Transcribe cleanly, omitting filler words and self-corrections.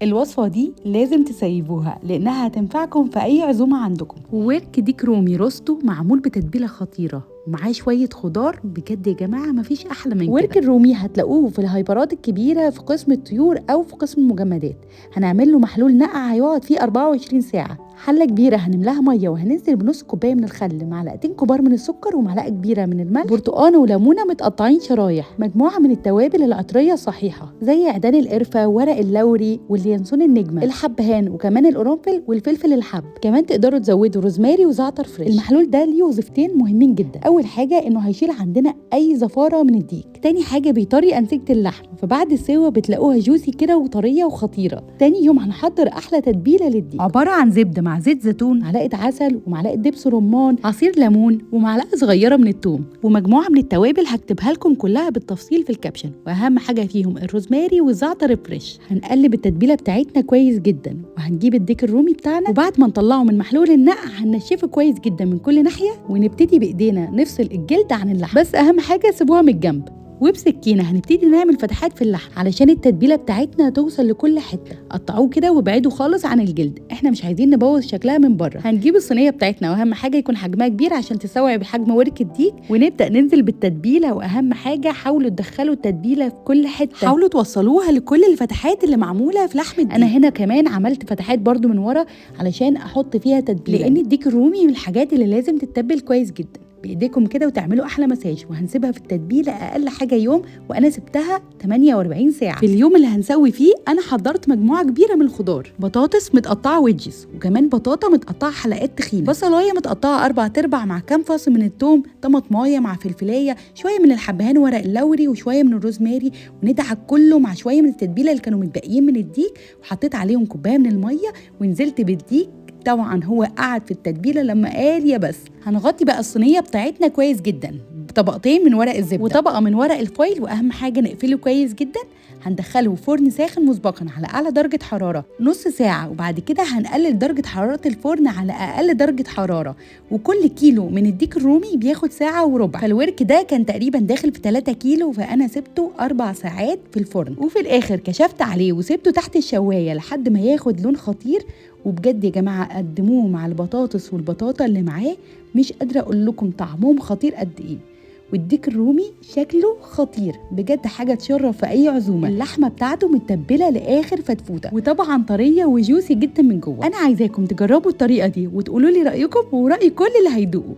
الوصفة دي لازم تسيبوها لأنها هتنفعكم في أي عزومة عندكم. وورك ديك رومي روستو معمول بتتبيلة خطيرة ومعاه شوية خضار، بجد يا جماعة مفيش أحلى من ورك كده. الرومي هتلاقوه في الهايبرات الكبيرة في قسم الطيور أو في قسم المجمدات. هنعمل له محلول نقع هيقعد فيه 24 ساعة. حلة كبيرة هنملاها مية وهننزل بنص كوباية من الخل، معلقتين كبار من السكر، ومعلقة كبيرة من الملح، برتقانة وليمونة متقطعين شرايح، مجموعة من التوابل العطرية الصحيحة زي عيدان القرفة، ورق اللوري، واليانسون النجمة، الحبهان، وكمان القرنفل والفلفل الحب. كمان تقدروا تزودوا روزماري وزعتر فريش. المحلول ده ليه وظيفتين مهمين جدا. أول حاجة إنه هيشيل عندنا أي زفارة من الديك. تاني حاجة بيطري أنسجة اللحم، فبعد السوا بتلاقوها جوسي كده وطرية وخطيرة. تاني يوم هنحضر أحلى تتبيلة للديك، عبارة عن زبدة مع زيت زيتون، معلقة عسل، ومعلقة دبس رمان، عصير ليمون، ومعلقة صغيرة من الثوم، ومجموعة من التوابل هكتبها لكم كلها بالتفصيل في الكابشن، وأهم حاجة فيهم الروزماري والزعتر الفريش. هنقلب التتبيلة بتاعتنا كويس جدا، وهنجيب الديك الرومي بتاعنا، وبعد ما نطلعه من محلول النقع هننشفه كويس جدا من كل ناحية، ونبتدي بإيدينا نفصل الجلد عن اللحم، بس أهم حاجة سيبوها من الجنب. وبسكينه هنبتدي نعمل فتحات في اللحم علشان التتبيله بتاعتنا توصل لكل حته. قطعوه كده وابعدوا خالص عن الجلد، احنا مش عايزين نبوظ شكلها من بره. هنجيب الصينيه بتاعتنا، واهم حاجه يكون حجمها كبير عشان تستوعب حجم ورك الديك، ونبدا ننزل بالتتبيله. واهم حاجه حاولوا تدخلوا التتبيله في كل حته، حاولوا توصلوها لكل الفتحات اللي معموله في لحم الديك. انا هنا كمان عملت فتحات برده من ورا علشان احط فيها تتبيله، لان الديك الرومي من الحاجات اللي لازم تتبل كويس جدا بايديكم كده وتعملوا احلى مساج. وهنسيبها في التتبيله اقل حاجه يوم، وانا سبتها 48 ساعه. في اليوم اللي هنسوي فيه انا حضرت مجموعه كبيره من الخضار، بطاطس متقطعه ويدجز، وكمان بطاطا متقطعه حلقات تخينه، بصلايه متقطعه 4/4 مع كام فص من الثوم، طماطمايه مع فلفلايه، شويه من الحبهان ورق اللوري، وشويه من الروزماري، وندعك كله مع شويه من التتبيله اللي كانوا متبقيين من الديك، وحطيت عليهم كوبايه من الميه ونزلت بالديك. طبعا هو قعد في التتبيله لما قال يا بس. هنغطي بقى الصينيه بتاعتنا كويس جدا بطبقتين من ورق الزبده وطبقه من ورق الفويل، واهم حاجه نقفله كويس جدا. هندخله فرن ساخن مسبقا على اعلى درجه حراره نص ساعه، وبعد كده هنقلل درجه حراره الفرن على اقل درجه حراره. وكل كيلو من الديك الرومي بياخد ساعه وربع، فالورك ده كان تقريبا داخل في 3 كيلو، فانا سبته 4 ساعات في الفرن، وفي الاخر كشفت عليه وسبته تحت الشوايه لحد ما ياخد لون خطير. وبجد يا جماعه قدموه مع البطاطس والبطاطا اللي معاه، مش قادره اقول لكم طعمهم خطير قد ايه. والديك الرومي شكله خطير بجد، حاجه تشرف في اي عزومه. اللحمه بتاعته متبله لاخر فتفوته، وطبعا طريه وجوسي جدا من جوه. انا عايزاكم تجربوا الطريقه دي وتقولوا لي رايكم وراي كل اللي هيدوقوا.